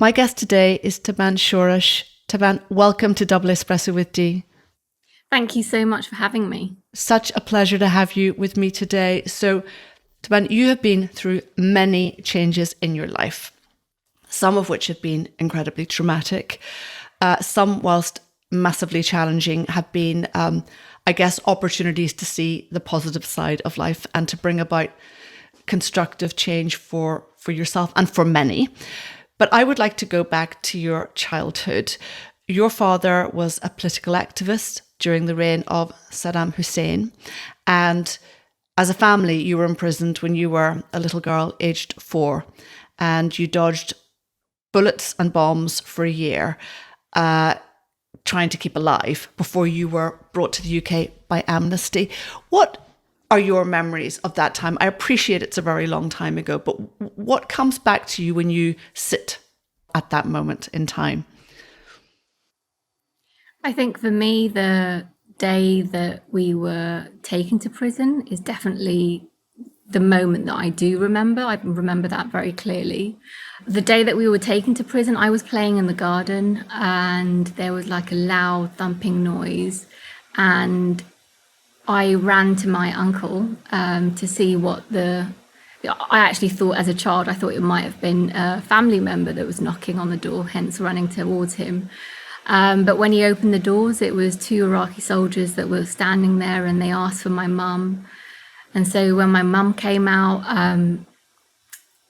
My guest today is Taban Shoresh. Taban, welcome to Double Espresso with Dee. Thank you so much for having me. Such a pleasure to have you with me today. So, Taban, you have been through many changes in your life, some of which have been incredibly traumatic. Some, whilst massively challenging, have been, opportunities to see the positive side of life and to bring about constructive change for yourself and for many. But I would like to go back to your childhood. Your father was a political activist during the reign of Saddam Hussein. And as a family, you were imprisoned when you were a little girl, aged 4, and you dodged bullets and bombs for a year, trying to keep alive before you were brought to the UK by amnesty. What are your memories of that time? I appreciate it's a very long time ago, but what comes back to you when you sit at that moment in time? I think for me, the day that we were taken to prison is definitely the moment that I do remember. I remember that very clearly. The day that we were taken to prison, I was playing in the garden and there was like a loud thumping noise, and I ran to my uncle to see what I actually thought as a child, I thought it might have been a family member that was knocking on the door, hence running towards him. But when he opened the doors, it was 2 Iraqi soldiers that were standing there, and they asked for my mum. And so when my mum came out,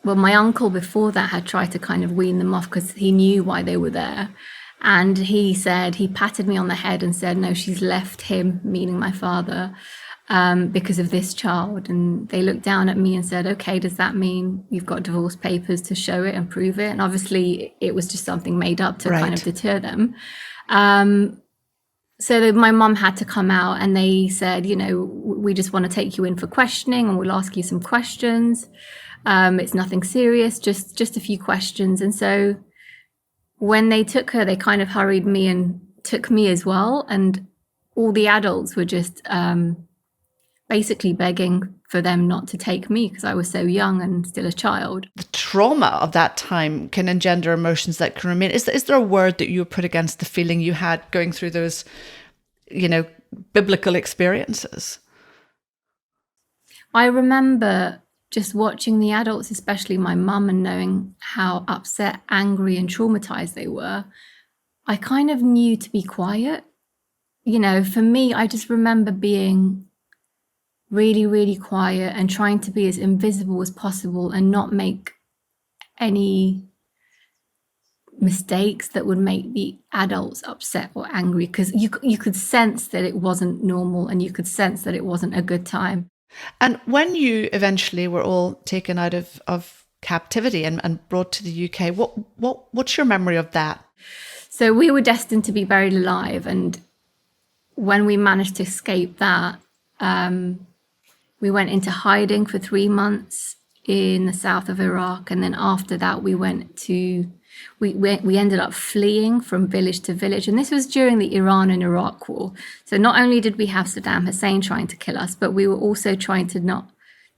my uncle before that had tried to kind of wean them off because he knew why they were there. And he patted me on the head and said, no, she's left him, meaning my father, because of this child. And they looked down at me and said, okay, does that mean you've got divorce papers to show it and prove it? And obviously it was just something made up to kind of deter them. So my mum had to come out, and they said, we just want to take you in for questioning and we'll ask you some questions. It's nothing serious, just a few questions. And so when they took her, they kind of hurried me and took me as well. And all the adults were just basically begging for them not to take me because I was so young and still a child. The trauma of that time can engender emotions that can remain. Is there a word that you would put against the feeling you had going through those, biblical experiences? I remember just watching the adults, especially my mum, and knowing how upset, angry and traumatized they were. I kind of knew to be quiet. For me, I just remember being really, really quiet and trying to be as invisible as possible and not make any mistakes that would make the adults upset or angry, because you could sense that it wasn't normal and you could sense that it wasn't a good time. And when you eventually were all taken out of captivity and brought to the UK, what's your memory of that? So we were destined to be buried alive, and when we managed to escape that, we went into hiding for 3 months in the south of Iraq, and then after that we ended up fleeing from village to village. And this was during the Iran and Iraq war. So not only did we have Saddam Hussein trying to kill us, but we were also trying to not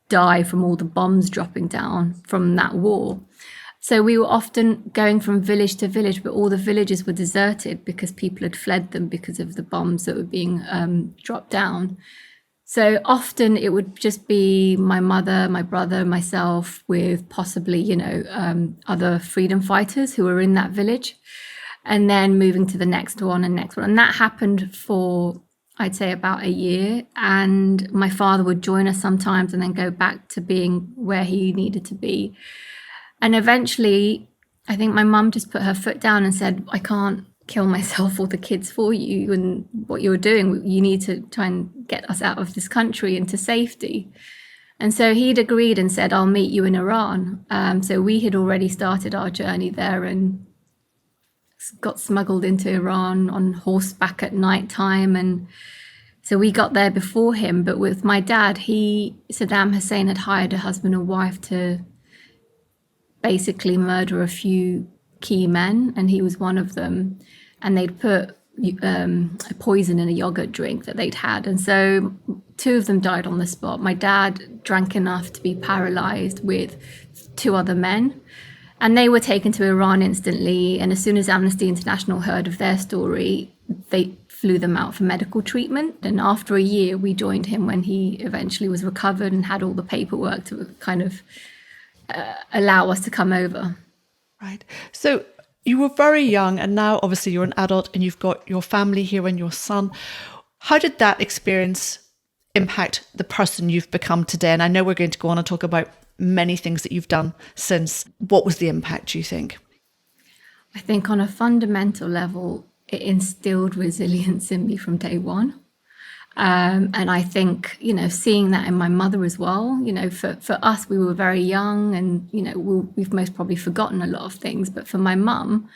die from all the bombs dropping down from that war. So we were often going from village to village, but all the villages were deserted because people had fled them because of the bombs that were being dropped down. So often it would just be my mother, my brother, myself, with possibly, other freedom fighters who were in that village, and then moving to the next one and next one. And that happened for, I'd say, about a year. And my father would join us sometimes and then go back to being where he needed to be. And eventually, I think my mum just put her foot down and said, I can't kill myself or the kids for you, and what you're doing, you need to try and get us out of this country into safety. And so he'd agreed and said, I'll meet you in Iran. So we had already started our journey there and got smuggled into Iran on horseback at night time. And so we got there before him. But with my dad, Saddam Hussein had hired a husband and wife to basically murder a few key men, and he was one of them. And they'd put a poison in a yogurt drink that they'd had. And so 2 of them died on the spot. My dad drank enough to be paralyzed with 2 other men. And they were taken to Iran instantly. And as soon as Amnesty International heard of their story, they flew them out for medical treatment. And after a year, we joined him when he eventually was recovered and had all the paperwork to kind of allow us to come over. Right. So you were very young, and now obviously you're an adult and you've got your family here and your son. How did that experience impact the person you've become today? And I know we're going to go on and talk about many things that you've done since. What was the impact, do you think? I think on a fundamental level, it instilled resilience in me from day one. And I think, seeing that in my mother as well, for us, we were very young and, we've most probably forgotten a lot of things. But for my mum,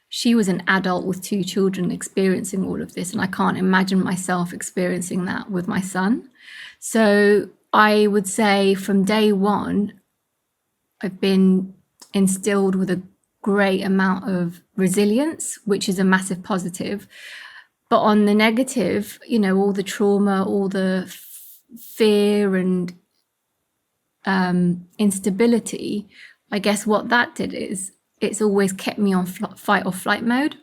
she was an adult with 2 children experiencing all of this. And I can't imagine myself experiencing that with my son. So I would say from day one, I've been instilled with a great amount of resilience, which is a massive positive. But on the negative, all the trauma, all the fear and instability, I guess what that did is it's always kept me on fight or flight mode.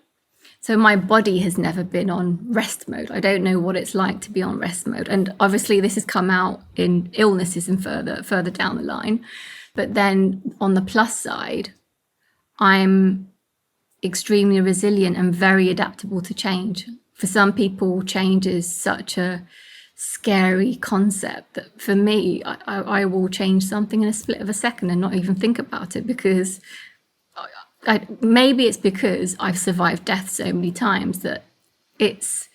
So my body has never been on rest mode. I don't know what it's like to be on rest mode. And obviously this has come out in illnesses and further down the line. But then on the plus side, I'm extremely resilient and very adaptable to change. For some people, change is such a scary concept that for me, I will change something in a split of a second and not even think about it, because maybe it's because I've survived death so many times that it's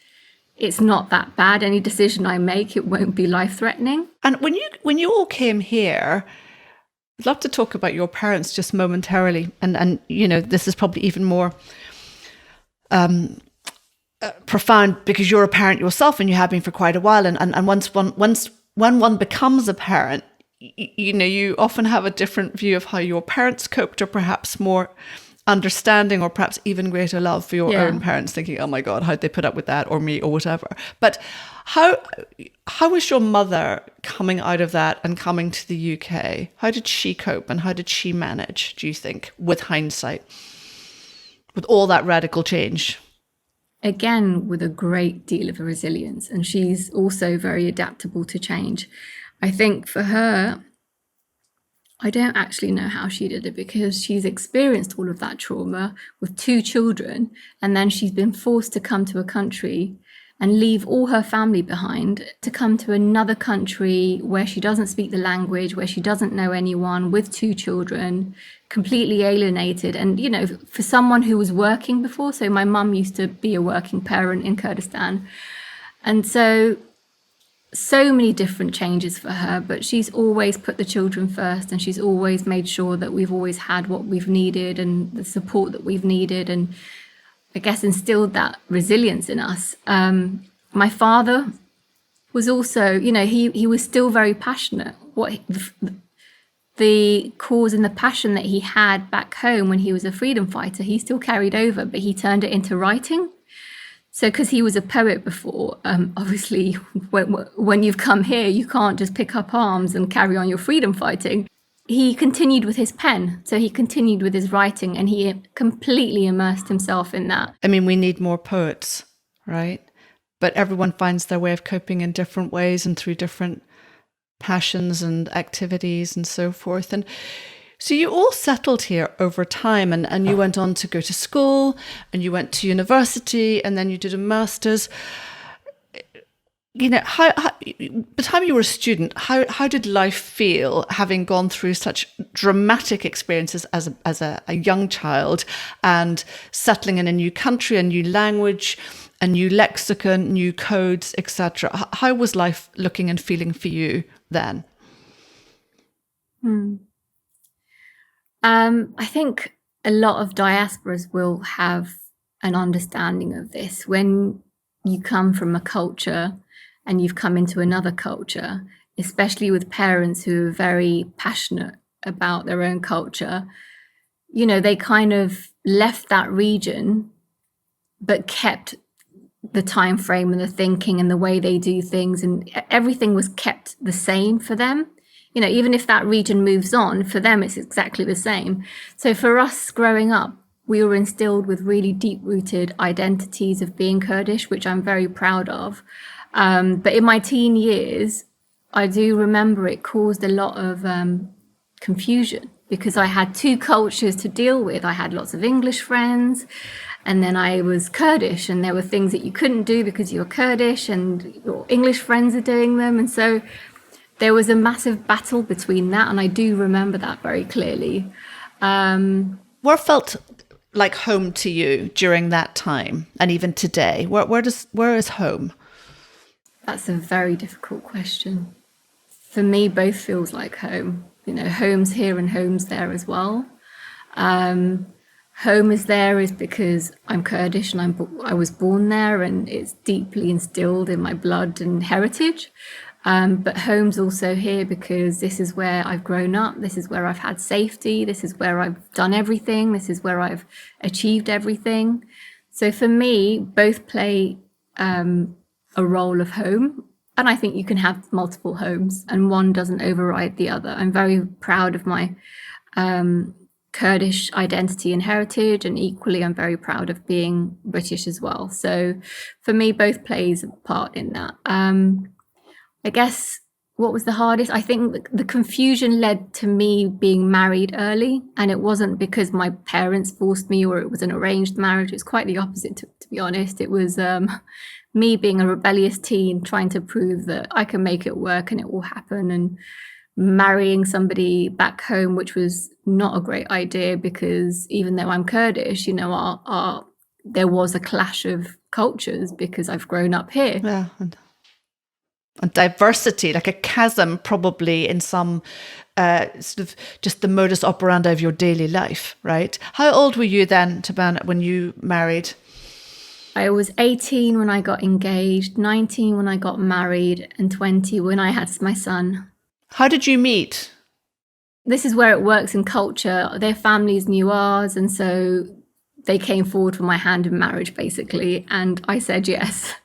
not that bad. Any decision I make, it won't be life-threatening. And when you all came here, I'd love to talk about your parents just momentarily. And this is probably even more profound because you're a parent yourself and you have been for quite a while. And when one becomes a parent, you often have a different view of how your parents coped, or perhaps more understanding or perhaps even greater love for your own parents, thinking, oh my God, how'd they put up with that, or me, or whatever. But how was your mother coming out of that and coming to the UK? How did she cope and how did she manage, do you think, with hindsight, with all that radical change? Again, with a great deal of resilience. And she's also very adaptable to change. I think for her, I don't actually know how she did it, because she's experienced all of that trauma with 2 children. And then she's been forced to come to a country and leave all her family behind to come to another country where she doesn't speak the language, where she doesn't know anyone, with 2 children, completely alienated. And, for someone who was working before, so my mum used to be a working parent in Kurdistan. And so many different changes for her, but she's always put the children first, and she's always made sure that we've always had what we've needed and the support that we've needed, and I guess instilled that resilience in us. My father was also, he was still very passionate. The cause and the passion that he had back home when he was a freedom fighter, he still carried over, but he turned it into writing. So because he was a poet before, obviously, when you've come here, you can't just pick up arms and carry on your freedom fighting. He continued with his pen. So he continued with his writing, and he completely immersed himself in that. I mean, we need more poets, right? But everyone finds their way of coping in different ways and through different passions and activities and so forth. And so you all settled here over time, and you went on to go to school, and you went to university, and then you did a master's. How by the time you were a student, how did life feel, having gone through such dramatic experiences as a young child, and settling in a new country, a new language, a new lexicon, new codes, etc.? How was life looking and feeling for you then? I think a lot of diasporas will have an understanding of this. When you come from a culture and you've come into another culture, especially with parents who are very passionate about their own culture, they kind of left that region, but kept the time frame and the thinking and the way they do things, and everything was kept the same for them. You know, even if that region moves on, for them, it's exactly the same. So for us growing up, we were instilled with really deep-rooted identities of being Kurdish, which I'm very proud of. But in my teen years, I do remember it caused a lot of confusion because I had two cultures to deal with. I had lots of English friends, and then I was Kurdish, and there were things that you couldn't do because you were Kurdish and your English friends are doing them. And so there was a massive battle between that, and I do remember that very clearly. What felt like home to you during that time, and even today? Where is home? That's a very difficult question. For me, both feels like home. You know, home's here and home's there as well. Home is there is because I'm Kurdish and I was born there, and it's deeply instilled in my blood and heritage. But home's also here because this is where I've grown up. This is where I've had safety. This is where I've done everything. This is where I've achieved everything. So for me, both play a role of home. And I think you can have multiple homes and one doesn't override the other. I'm very proud of my Kurdish identity and heritage, and equally I'm very proud of being British as well. So for me, both plays a part in that. I guess what was the hardest? I think the confusion led to me being married early, and it wasn't because my parents forced me or it was an arranged marriage. It was quite the opposite, to be honest. It was me being a rebellious teen trying to prove that I can make it work and it will happen, and marrying somebody back home, which was not a great idea because even though I'm Kurdish, you know, there was a clash of cultures because I've grown up here. Yeah. And diversity, like a chasm probably in some sort of just the modus operandi of your daily life, right? How old were you then, Taban, when you married? I was 18 when I got engaged, 19 when I got married, and 20 when I had my son. How did you meet? This is where it works in culture. Their families knew ours, and so they came forward for my hand in marriage, basically, and I said yes.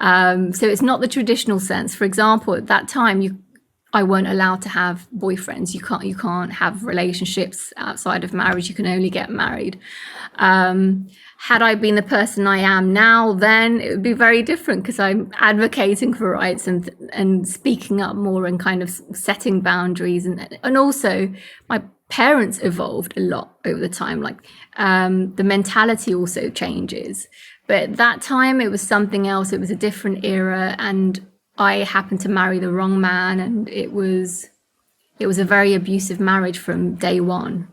So it's not the traditional sense. For example, at that time, I weren't allowed to have boyfriends. You can't have relationships outside of marriage. You can only get married. Had I been the person I am now, then it would be very different because I'm advocating for rights and speaking up more and kind of setting boundaries. And also my parents evolved a lot over the time. Like the mentality also changes. But at that time, it was something else. It was a different era. And I happened to marry the wrong man. And it was a very abusive marriage from day one.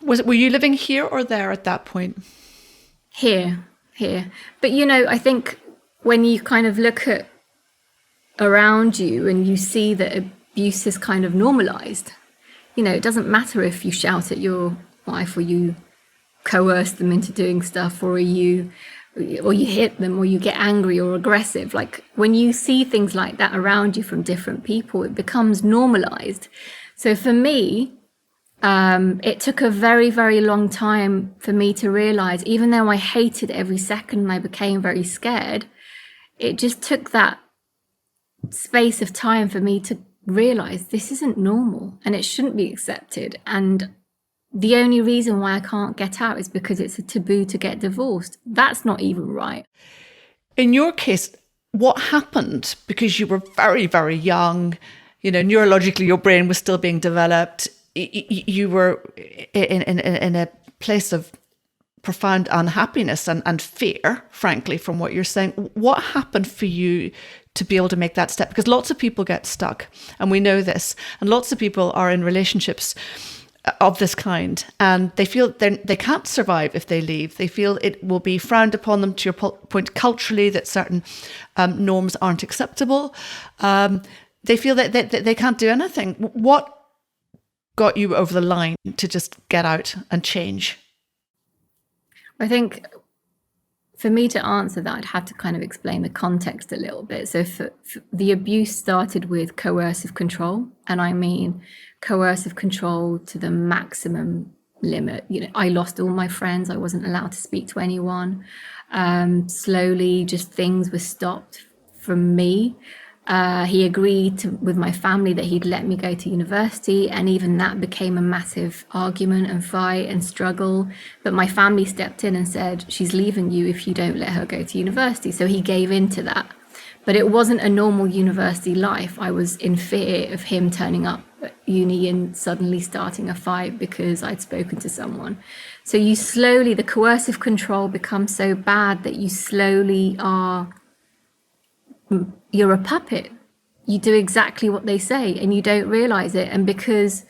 Were you living here or there at that point? Here. But, you know, I think when you kind of look at around you and you see that abuse is kind of normalized, you know, it doesn't matter if you shout at your wife or you coerce them into doing stuff or you hit them or you get angry or aggressive. Like when you see things like that around you from different people, it becomes normalized. So for me, it took a very, very long time for me to realize, even though I hated every second and I became very scared, it just took that space of time for me to realize this isn't normal and it shouldn't be accepted. And the only reason why I can't get out is because it's a taboo to get divorced. That's not even right. In your case, what happened? Because you were very, very young, you know, neurologically, your brain was still being developed. You were in a place of profound unhappiness and fear, frankly, from what you're saying. What happened for you to be able to make that step? Because lots of people get stuck, and we know this, and lots of people are in relationships of this kind, and they feel they can't survive if they leave. They feel it will be frowned upon them, to your point, culturally, that certain norms aren't acceptable. They feel that they can't do anything. What got you over the line to just get out and change? I think for me to answer that, I'd have to kind of explain the context a little bit. So for the abuse started with coercive control, and I mean coercive control to the maximum limit. You know, I lost all my friends. I wasn't allowed to speak to anyone. Slowly, just things were stopped from me. He agreed with my family that he'd let me go to university, and even that became a massive argument and fight and struggle. But my family stepped in and said, she's leaving you if you don't let her go to university. So he gave in to that. But it wasn't a normal university life. I was in fear of him turning up at uni and suddenly starting a fight because I'd spoken to someone. So you slowly, the coercive control becomes so bad that you slowly you're a puppet. You do exactly what they say and you don't realize it. And because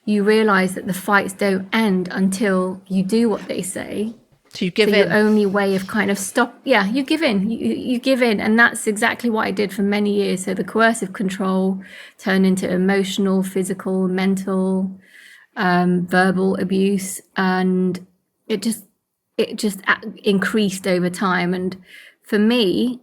you realize that the fights don't end until you do what they say. So you give in. Your only way of kind of you give in. You give in. And that's exactly what I did for many years. So the coercive control turned into emotional, physical, mental, verbal abuse. And it just increased over time. And for me,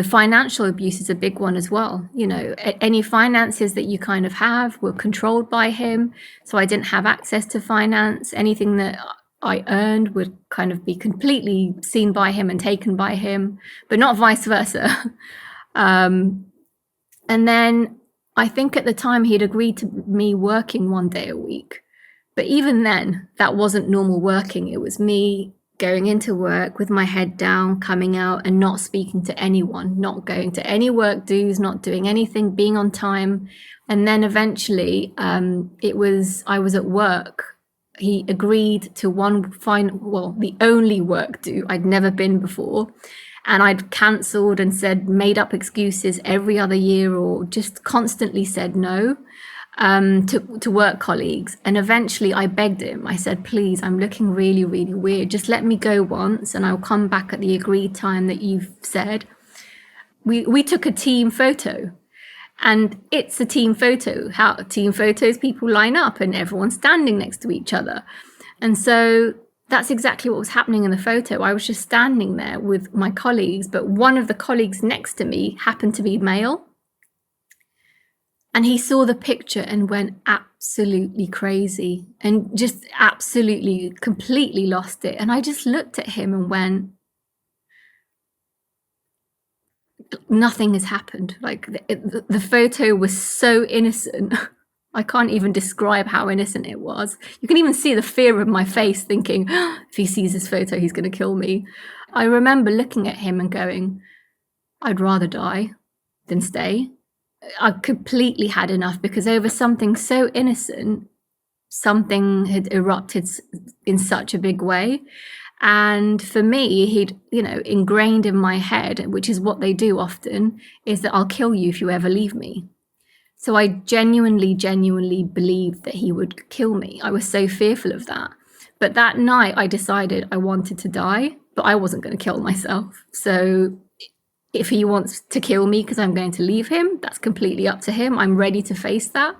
financial abuse is a big one as well. Any finances that you kind of have were controlled by him. So I didn't have access to finance. Anything that I earned would kind of be completely seen by him and taken by him, but not vice versa. And then I think at the time he'd agreed to me working 1 day a week. But even then, that wasn't normal working. It was me going into work with my head down, coming out and not speaking to anyone, not going to any work dues, not doing anything, being on time. And then eventually I was at work. He agreed to the only work due. I'd never been before. And I'd cancelled and made up excuses every other year or just constantly said no to work colleagues. And eventually I begged him. I said, please, I'm looking really, really weird. Just let me go once and I'll come back at the agreed time that you've said. We took a team photo. And it's a team photo. How team photos, people line up and everyone's standing next to each other. And so that's exactly what was happening in the photo. I was just standing there with my colleagues, but one of the colleagues next to me happened to be male. And he saw the picture and went absolutely crazy and just absolutely, completely lost it. And I just looked at him and went, nothing has happened. Like the photo was so innocent. I can't even describe how innocent it was. You can even see the fear of my face thinking, if he sees this photo, he's going to kill me. I remember looking at him and going, I'd rather die than stay. I completely had enough because over something so innocent, something had erupted in such a big way. And for me, he'd, ingrained in my head, which is what they do often, is that I'll kill you if you ever leave me. So I genuinely believed that he would kill me. I was so fearful of that. But that night I decided I wanted to die, but I wasn't going to kill myself. So if he wants to kill me because I'm going to leave him, that's completely up to him. I'm ready to face that.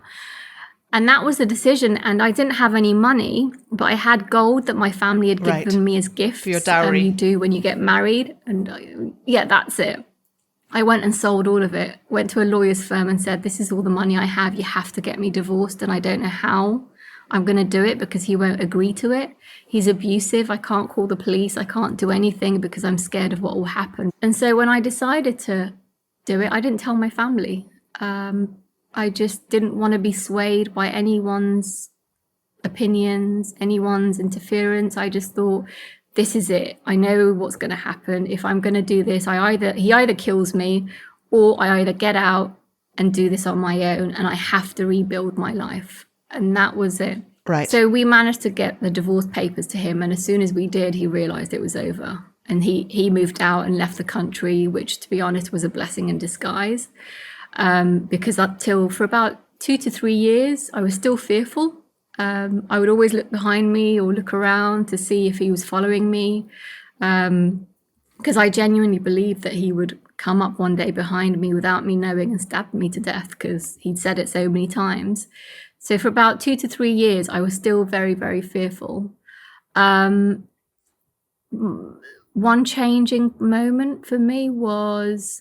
And that was the decision. And I didn't have any money, but I had gold that my family had given me as gifts. For your dowry. You do when you get married. And that's it. I went and sold all of it, went to a lawyer's firm and said, this is all the money I have. You have to get me divorced. And I don't know how I'm going to do it because he won't agree to it. He's abusive. I can't call the police. I can't do anything because I'm scared of what will happen. And so when I decided to do it, I didn't tell my family. I just didn't want to be swayed by anyone's opinions, anyone's interference. I just thought, this is it. I know what's going to happen. If I'm going to do this, he either kills me or I either get out and do this on my own and I have to rebuild my life. And that was it. Right. So we managed to get the divorce papers to him. And as soon as we did, he realized it was over. And he moved out and left the country, which, to be honest, was a blessing in disguise. Because for about 2 to 3 years, I was still fearful. I would always look behind me or look around to see if he was following me. Because I genuinely believed that he would come up one day behind me without me knowing and stab me to death because he'd said it so many times. So for about 2 to 3 years, I was still very, very fearful. One changing moment for me was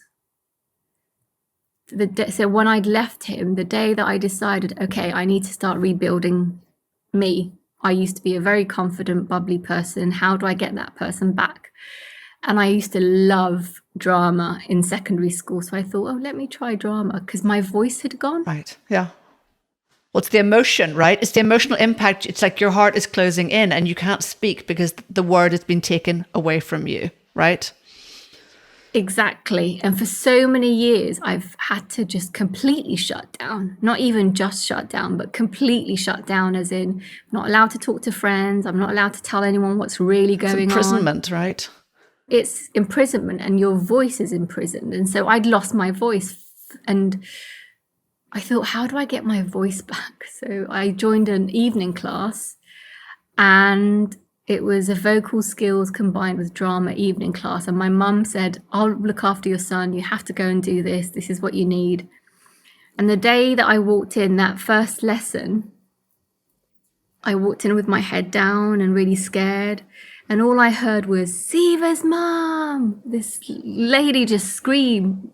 so when I'd left him, the day that I decided, okay, I need to start rebuilding me. I used to be a very confident, bubbly person. How do I get that person back? And I used to love drama in secondary school. So I thought, oh, let me try drama, because my voice had gone. Right. Yeah. Well, it's the emotion, right? It's the emotional impact. It's like your heart is closing in and you can't speak because the word has been taken away from you, right? Exactly. And for so many years, I've had to just completely shut down. Not even just shut down, but completely shut down, as in I'm not allowed to talk to friends. I'm not allowed to tell anyone what's really going on. It's imprisonment, right? It's imprisonment, and your voice is imprisoned. And so I'd lost my voice, and I thought, how do I get my voice back? So I joined an evening class, and it was a vocal skills combined with drama evening class. And my mum said, I'll look after your son. You have to go and do this. This is what you need. And the day that I walked in, that first lesson, I walked in with my head down and really scared. And all I heard was, Siva's mom. This lady just screamed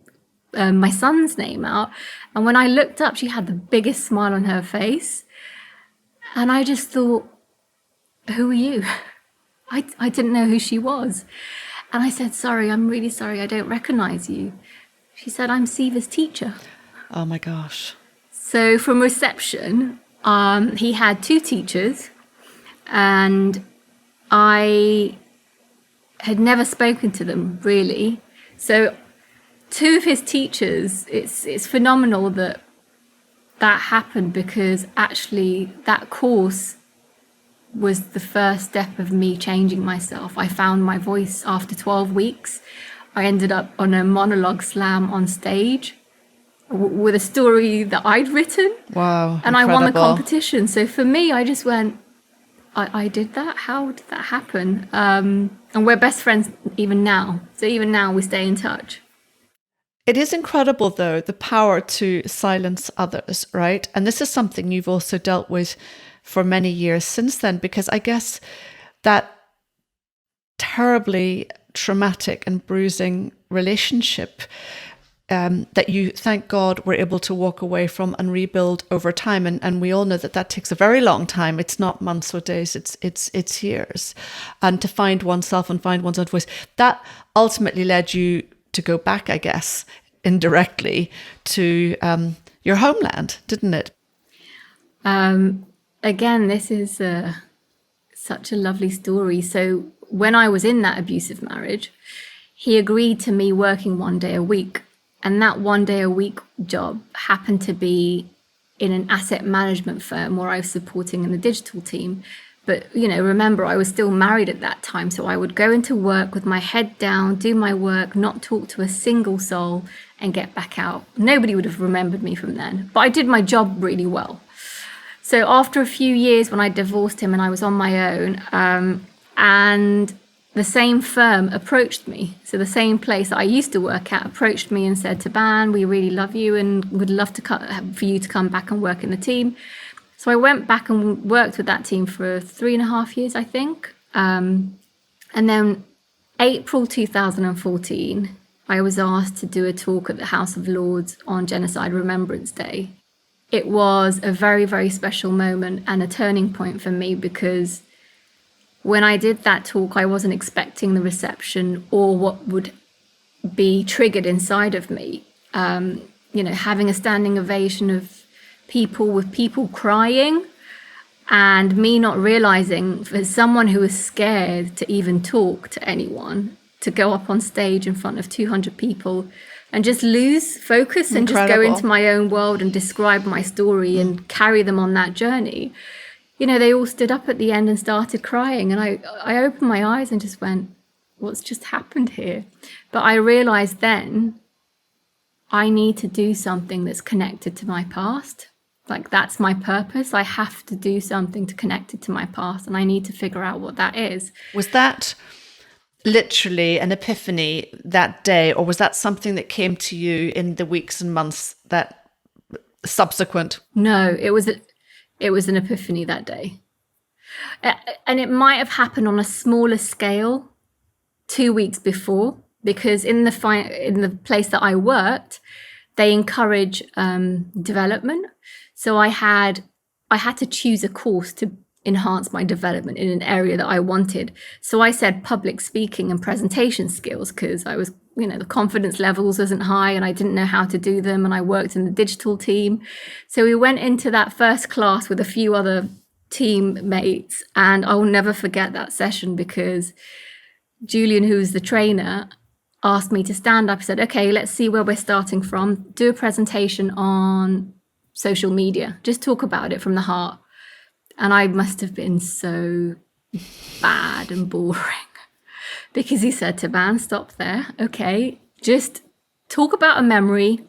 my son's name out. And when I looked up, she had the biggest smile on her face. And I just thought, who are you? I didn't know who she was. And I said, sorry, I'm really sorry, I don't recognize you. She said, I'm Siva's teacher. Oh my gosh. So from reception, he had 2 teachers, and I had never spoken to them, really. So 2 of his teachers, it's phenomenal that happened, because actually that course was the first step of me changing myself. I found my voice after 12 weeks. I ended up on a monologue slam on stage with a story that I'd written. Wow. And incredible. I won the competition. So for me, I just went, I did that? How did that happen? And we're best friends even now. So even now we stay in touch. It is incredible, though, the power to silence others, right? And this is something you've also dealt with for many years since then, because I guess that terribly traumatic and bruising relationship that you, thank God, were able to walk away from and rebuild over time. And we all know that takes a very long time. It's not months or days, it's years. And to find oneself and find one's own voice, that ultimately led you to go back, I guess, indirectly to your homeland, didn't it? Again, this is such a lovely story. So when I was in that abusive marriage, he agreed to me working 1 day a week. And that 1 day a week job happened to be in an asset management firm where I was supporting in the digital team. But, remember, I was still married at that time. So I would go into work with my head down, do my work, not talk to a single soul, and get back out. Nobody would have remembered me from then. But I did my job really well. So after a few years, when I divorced him and I was on my own, and the same firm approached me. So the same place that I used to work at approached me and said, Taban, we really love you and would love for you to come back and work in the team. So I went back and worked with that team for 3.5 years, I think. And then April 2014, I was asked to do a talk at the House of Lords on Genocide Remembrance Day. It was a very, very special moment and a turning point for me, because when I did that talk, I wasn't expecting the reception or what would be triggered inside of me. Having a standing ovation of people crying, and me not realizing, for someone who was scared to even talk to anyone, to go up on stage in front of 200 people and just lose focus and just go into my own world and describe my story and carry them on that journey. They all stood up at the end and started crying. And I opened my eyes and just went, what's just happened here? But I realized then I need to do something that's connected to my past. Like, that's my purpose. I have to do something to connect it to my past, and I need to figure out what that is. Was that literally an epiphany that day, or was that something that came to you in the weeks and months that subsequent? No, it was an epiphany that day. And it might have happened on a smaller scale 2 weeks before, because in the place that I worked, they encourage development. So I had to choose a course to enhance my development in an area that I wanted. So I said public speaking and presentation skills, because I was, the confidence levels wasn't high and I didn't know how to do them. And I worked in the digital team. So we went into that first class with a few other teammates, and I'll never forget that session because Julian, who's the trainer, asked me to stand up. He said, okay, let's see where we're starting from. Do a presentation on social media. Just talk about it from the heart. And I must have been so bad and boring because he said, Taban, stop there. Okay, just talk about a memory.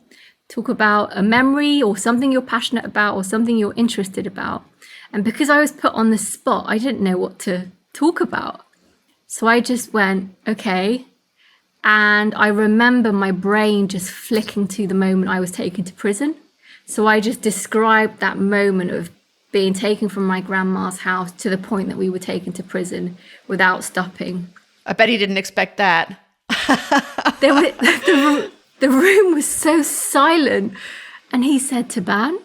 Talk about a memory or something you're passionate about or something you're interested about. And because I was put on the spot, I didn't know what to talk about. So I just went, okay. And I remember my brain just flicking to the moment I was taken to prison. So I just described that moment of being taken from my grandma's house to the point that we were taken to prison without stopping. I bet he didn't expect that. The room was so silent. And he said, Taban,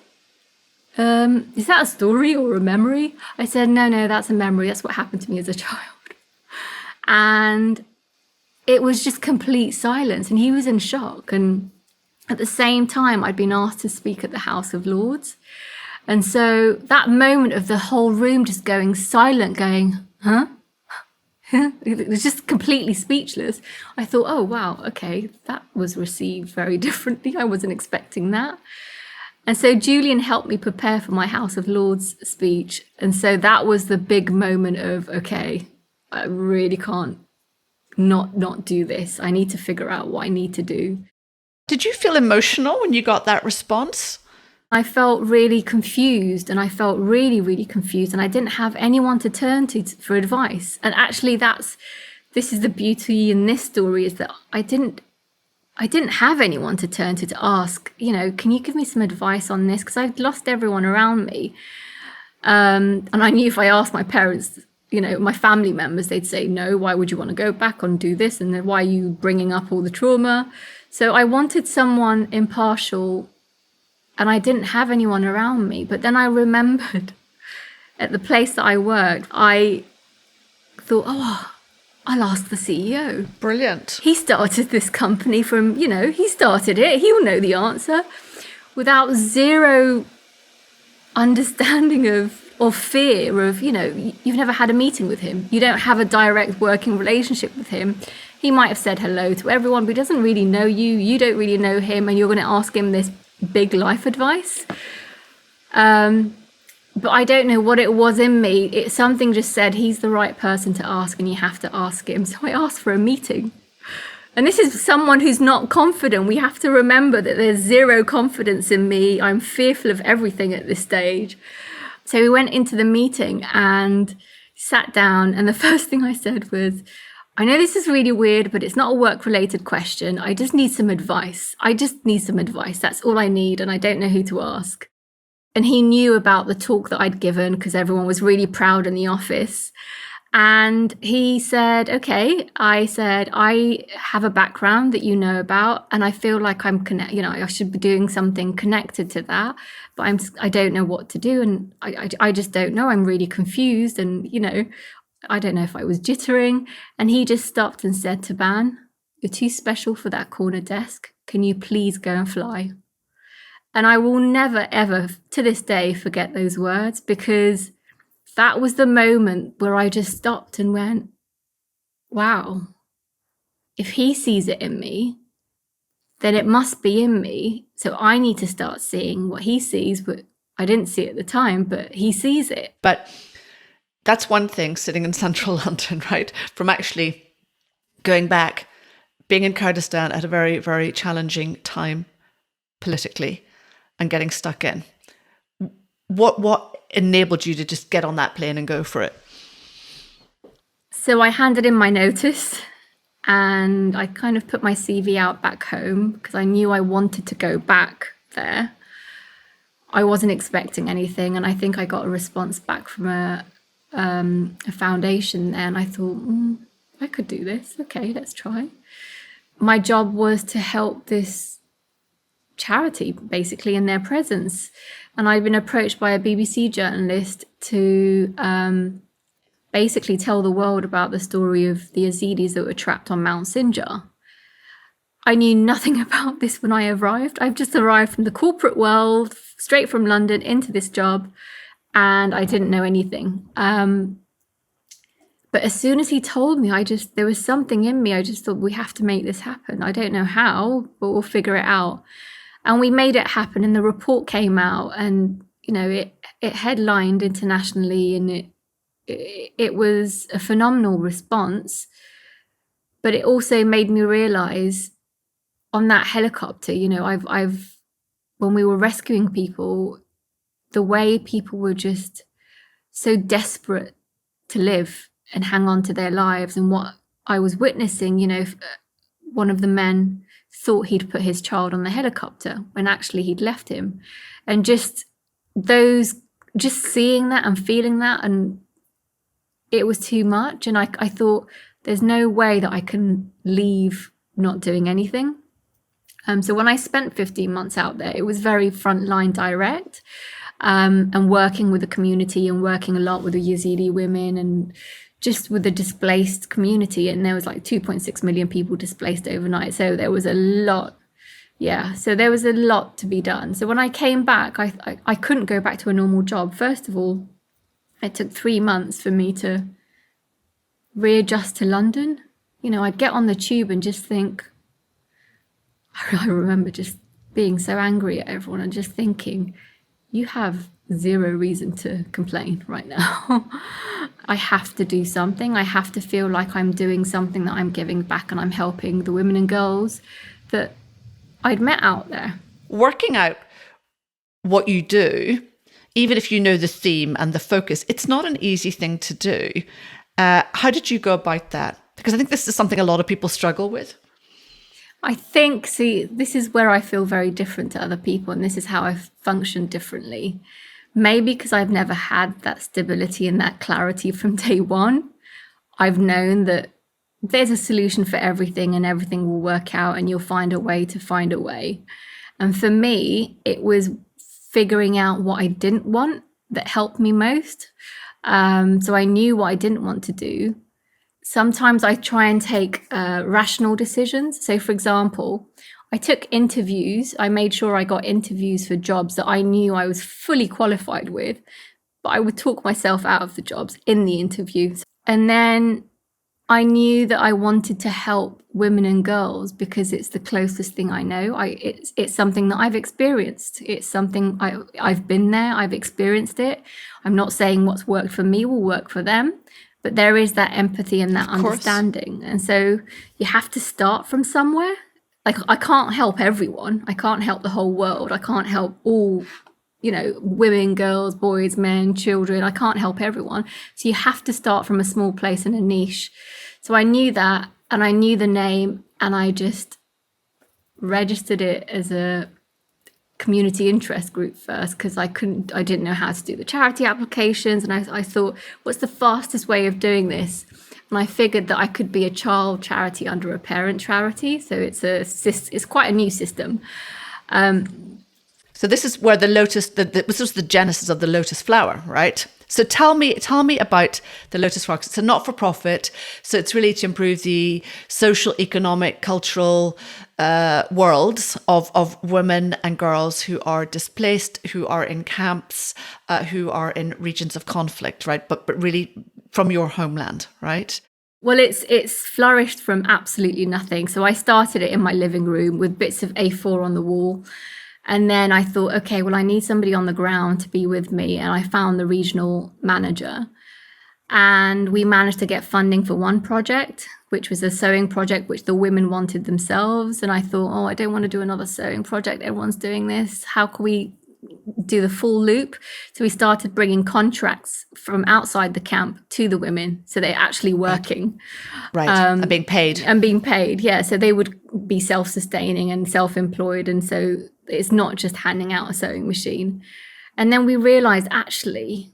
is that a story or a memory? I said, no, that's a memory. That's what happened to me as a child. And it was just complete silence. And he was in shock. And at the same time, I'd been asked to speak at the House of Lords. And so that moment of the whole room just going silent, going, huh? It was just completely speechless. I thought, oh, wow, okay, that was received very differently. I wasn't expecting that. And so Julian helped me prepare for my House of Lords speech. And so that was the big moment of, okay, I really can't not do this. I need to figure out what I need to do. Did you feel emotional when you got that response? I felt really confused, and I felt really, really confused, and I didn't have anyone to turn to for advice. And actually this is the beauty in this story, is that I didn't have anyone to turn to ask, can you give me some advice on this? Because I'd lost everyone around me. And I knew if I asked my parents, my family members, they'd say, no, why would you want to go back and do this? And then why are you bringing up all the trauma? So I wanted someone impartial, and I didn't have anyone around me. But then I remembered at the place that I worked, I thought, I'll ask the CEO. Brilliant. He started this company from, he started it. He'll know the answer. Without zero understanding or fear of, you've never had a meeting with him. You don't have a direct working relationship with him. He might have said hello to everyone, but he doesn't really know you. You don't really know him, and you're going to ask him this big life advice. But I don't know what it was in me. Something just said he's the right person to ask, and you have to ask him. So I asked for a meeting. And this is someone who's not confident. We have to remember that there's zero confidence in me. I'm fearful of everything at this stage. So we went into the meeting and sat down, and the first thing I said was, I know this is really weird, but it's not a work-related question. I just need some advice. That's all I need, and I don't know who to ask. And he knew about the talk that I'd given because everyone was really proud in the office. And he said, okay. I said, I have a background that you know about, and I feel like I'm I should be doing something connected to that, but I don't know what to do, and I just don't know. I'm really confused, and I don't know if I was jittering. And he just stopped and said, Taban, you're too special for that corner desk. Can you please go and fly? And I will never, ever, to this day, forget those words, because that was the moment where I just stopped and went, wow, if he sees it in me, then it must be in me. So I need to start seeing what he sees, but I didn't see it at the time, but he sees it. But that's one thing, sitting in central London, right? From actually going back, being in Kurdistan at a very, very challenging time politically and getting stuck in. What enabled you to just get on that plane and go for it? So I handed in my notice, and I kind of put my CV out back home because I knew I wanted to go back there. I wasn't expecting anything, and I think I got a response back from a foundation there, and I thought, I could do this. Okay, let's try. My job was to help this charity basically in their presence, and I'd been approached by a BBC journalist to basically tell the world about the story of the Yazidis that were trapped on Mount Sinjar. I knew nothing about this when I arrived. I've just arrived from the corporate world, straight from London into this job, and I didn't know anything. But as soon as he told me, there was something in me. I just thought, we have to make this happen. I don't know how, but we'll figure it out. And we made it happen, and the report came out, and it headlined internationally, and it was a phenomenal response. But it also made me realize on that helicopter, when we were rescuing people, the way people were just so desperate to live and hang on to their lives, and what I was witnessing, one of the men thought he'd put his child on the helicopter when actually he'd left him. And just seeing that and feeling that, and it was too much. And I thought, there's no way that I can leave not doing anything. So when I spent 15 months out there, it was very frontline direct, and working with the community and working a lot with the Yazidi women and just with the displaced community. And there was like 2.6 million people displaced overnight. So there was a lot. Yeah, so there was a lot to be done. So when I came back, I couldn't go back to a normal job. First of all, it took 3 months for me to readjust to London. I'd get on the tube and just think, I remember just being so angry at everyone and just thinking, you have zero reason to complain right now. I have to do something. I have to feel like I'm doing something, that I'm giving back and I'm helping the women and girls that I'd met out there. Working out what you do, even if you know the theme and the focus, it's not an easy thing to do. How did you go about that? Because I think this is something a lot of people struggle with. I think, this is where I feel very different to other people, and this is how I function differently. Maybe because I've never had that stability and that clarity from day one. I've known that there's a solution for everything, and everything will work out, and you'll find a way to find a way. And for me, it was figuring out what I didn't want that helped me most. So I knew what I didn't want to do. Sometimes I try and take rational decisions. So, for example, I took interviews. I made sure I got interviews for jobs that I knew I was fully qualified with, but I would talk myself out of the jobs in the interviews. And then I knew that I wanted to help women and girls because it's the closest thing I know. It's something that I've experienced. It's something I've been there. I've experienced it. I'm not saying what's worked for me will work for them, but there is that empathy and that understanding. And so you have to start from somewhere. Like, I can't help everyone. I can't help the whole world. I can't help all, women, girls, boys, men, children. I can't help everyone. So you have to start from a small place in a niche. So I knew that, and I knew the name, and I just registered it as a community interest group first, because I didn't know how to do the charity applications. And I thought, what's the fastest way of doing this? And I figured that I could be a child charity under a parent charity. So it's quite a new system. So this is where this was the genesis of the Lotus Flower, right? So tell me about the Lotus Flower. It's a not-for-profit, so it's really to improve the social, economic, cultural worlds of women and girls who are displaced, who are in camps, who are in regions of conflict, right? But really from your homeland, right? Well, it's flourished from absolutely nothing. So I started it in my living room with bits of A4 on the wall. And then I thought, okay, well, I need somebody on the ground to be with me. And I found the regional manager. And we managed to get funding for one project, which was a sewing project, which the women wanted themselves. And I thought, I don't want to do another sewing project. Everyone's doing this. How can we do the full loop? So we started bringing contracts from outside the camp to the women. So they're actually working. Right. And being paid. Yeah. So they would be self-sustaining and self-employed. And so it's not just handing out a sewing machine. And then we realized, actually,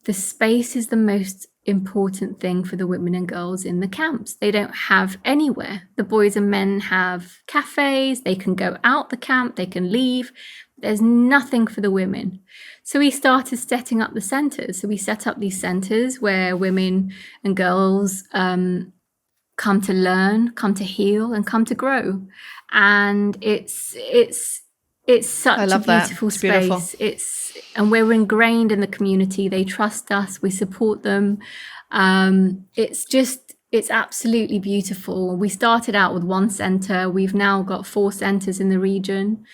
the space is the most important thing for the women and girls in the camps. They don't have anywhere. The boys and men have cafes. They can go out the camp. They can leave. There's nothing for the women. So we started setting up the centres. So we set up these centres where women and girls come to learn, come to heal, and come to grow. And it's such a beautiful space. And we're ingrained in the community. They trust us. We support them. It's absolutely beautiful. We started out with one centre. We've now got 4 centres in the region.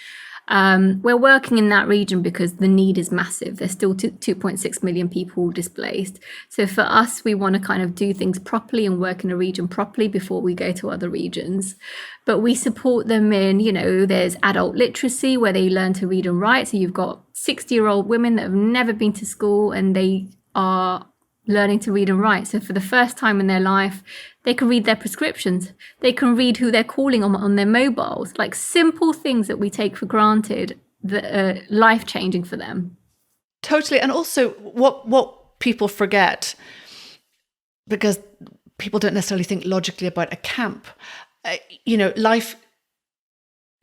We're working in that region because the need is massive. There's still 2.6 million people displaced. So for us, we want to kind of do things properly and work in a region properly before we go to other regions. But we support them in, there's adult literacy where they learn to read and write. So you've got 60-year-old women that have never been to school and they are learning to read and write. So for the first time in their life, they can read their prescriptions. They can read who they're calling on their mobiles, like simple things that we take for granted that are life-changing for them. Totally. And also what people forget, because people don't necessarily think logically about a camp, life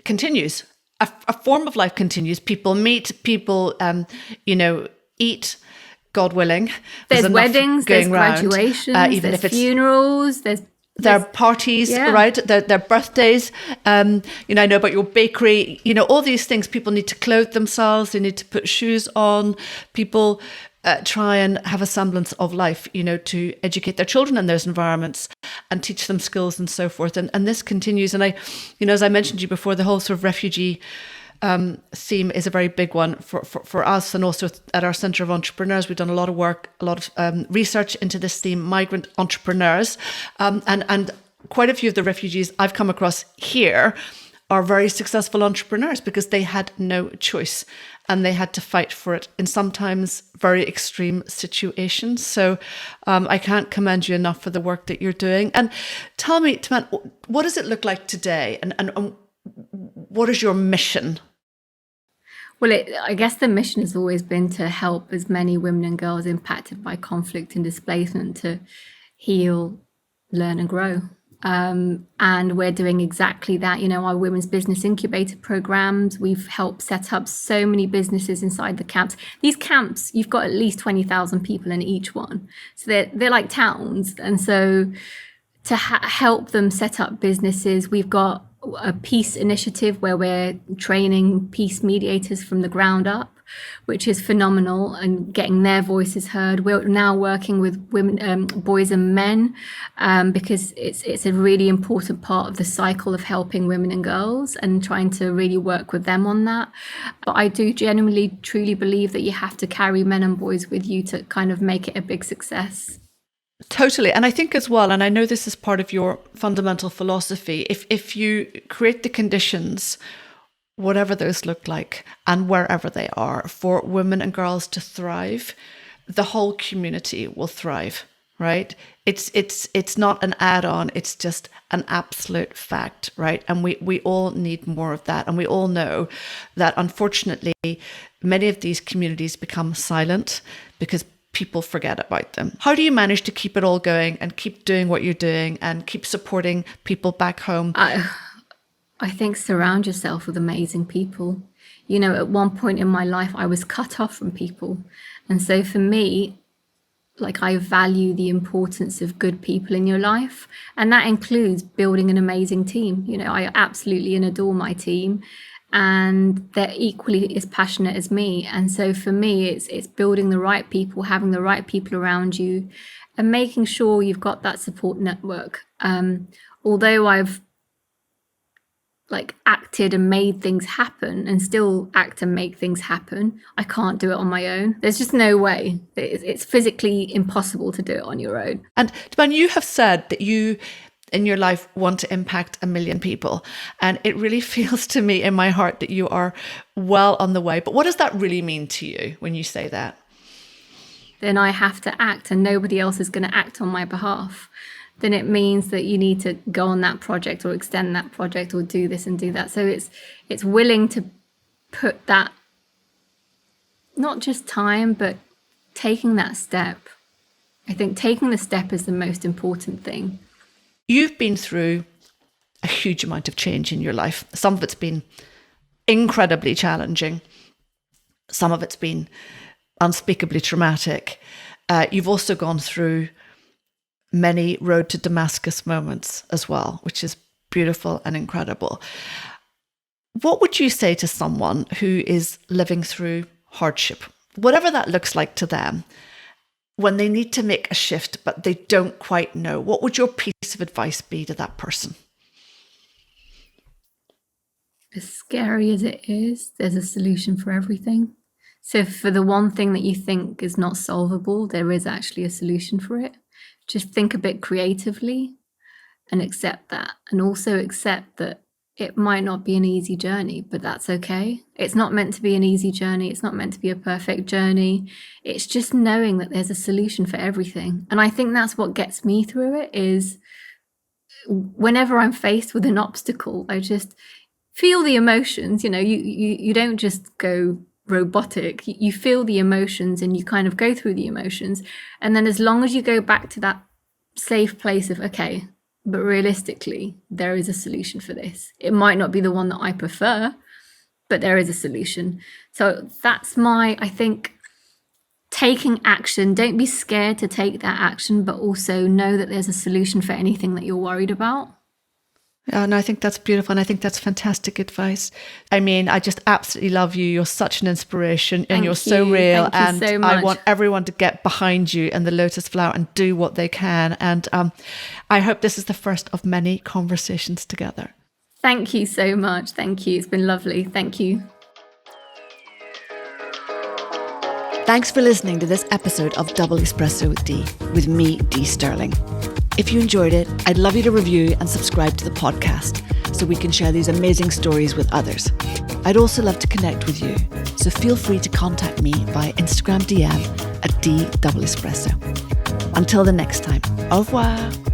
continues. A form of life continues. People meet, people, eat, God willing. There's weddings, there's graduations, even there's funerals, there are parties, right? There are birthdays. I know about your bakery. All these things. People need to clothe themselves. They need to put shoes on. People try and have a semblance of life, to educate their children in those environments and teach them skills and so forth. And this continues. And I, as I mentioned to you before, the whole sort of refugee theme is a very big one for us, and also at our Centre of Entrepreneurs we've done a lot of work, a lot of research into this theme, migrant entrepreneurs, and quite a few of the refugees I've come across here are very successful entrepreneurs because they had no choice and they had to fight for it in sometimes very extreme situations. So I can't commend you enough for the work that you're doing. And tell me, Taban, what does it look like today, and what is your mission? Well, I guess the mission has always been to help as many women and girls impacted by conflict and displacement to heal, learn and grow. And we're doing exactly that. Our Women's Business Incubator programs, we've helped set up so many businesses inside the camps. These camps, you've got at least 20,000 people in each one. So they're like towns. And so to help them set up businesses, we've got a peace initiative where we're training peace mediators from the ground up, which is phenomenal, and getting their voices heard. We're now working with women, boys and men, because it's a really important part of the cycle of helping women and girls and trying to really work with them on that. But I do genuinely, truly believe that you have to carry men and boys with you to kind of make it a big success. Totally. And I think as well, and I know this is part of your fundamental philosophy, if you create the conditions, whatever those look like and wherever they are, for women and girls to thrive, the whole community will thrive, right? It's not an add-on, it's just an absolute fact, right? And we all need more of that. And we all know that unfortunately, many of these communities become silent because people forget about them. How do you manage to keep it all going and keep doing what you're doing and keep supporting people back home? I think surround yourself with amazing people. At one point in my life, I was cut off from people. And so for me, I value the importance of good people in your life. And that includes building an amazing team. I absolutely adore my team. And they're equally as passionate as me. And so for me, it's building the right people, having the right people around you, and making sure you've got that support network. Although I've acted and made things happen and still act and make things happen, I can't do it on my own. There's just no way. It's physically impossible to do it on your own. And Taban, you have said that you in your life want to impact 1 million people. And it really feels to me in my heart that you are well on the way. But what does that really mean to you when you say that? Then I have to act and nobody else is going to act on my behalf. Then it means that you need to go on that project or extend that project or do this and do that. So it's willing to put that, not just time, but taking that step. I think taking the step is the most important thing. You've been through a huge amount of change in your life. Some of it's been incredibly challenging. Some of it's been unspeakably traumatic. You've also gone through many road to Damascus moments as well, which is beautiful and incredible. What would you say to someone who is living through hardship, whatever that looks like to them, when they need to make a shift, but they don't quite know? What would your piece of advice be to that person? As scary as it is, there's a solution for everything. So for the one thing that you think is not solvable, there is actually a solution for it. Just think a bit creatively and accept that. And also accept that it might not be an easy journey, but that's okay. It's not meant to be an easy journey. It's not meant to be a perfect journey. It's just knowing that there's a solution for everything. And I think that's what gets me through it, is whenever I'm faced with an obstacle, I just feel the emotions. You don't just go robotic. You feel the emotions and you kind of go through the emotions. And then as long as you go back to that safe place of, okay, but realistically, there is a solution for this. It might not be the one that I prefer, but there is a solution. So that's I think, taking action. Don't be scared to take that action, but also know that there's a solution for anything that you're worried about. Yeah, and I think that's beautiful. And I think that's fantastic advice. I mean, I just absolutely love you. You're such an inspiration and you're so real. Thank you so much. I want everyone to get behind you and the Lotus Flower and do what they can. And I hope this is the first of many conversations together. Thank you so much. Thank you. It's been lovely. Thank you. Thanks for listening to this episode of Double Espresso with D, with me, Dee Sterling. If you enjoyed it, I'd love you to review and subscribe to the podcast so we can share these amazing stories with others. I'd also love to connect with you, so feel free to contact me via Instagram DM at D Double Espresso. Until the next time, au revoir.